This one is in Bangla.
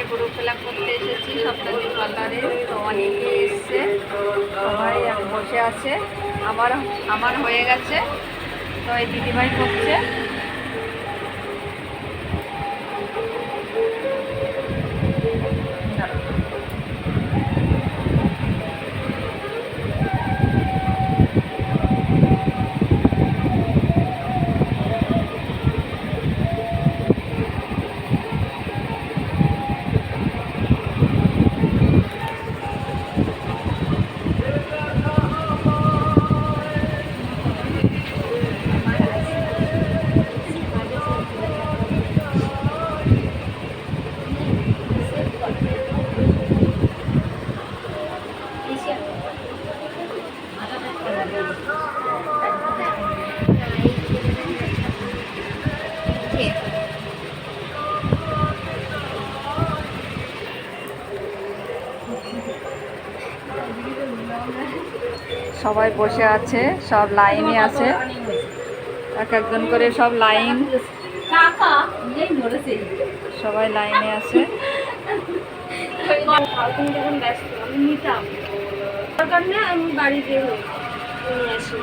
গ্রুপ ফিল আপ করতে এসেছি সপ্তাহে পার্লারে। তো অনেকে এসছে, সবাই বসে আছে। আমার হয়ে গেছে, তো এই দিদিভাই করছে। সবাই বসে আছে, সব লাইনে আছে, এক একজন করে সব লাইন, সবাই লাইনে আছে। ব্যস্ত আমি নিতাম দরকার না, আমি বাড়িতে নিয়ে আসি।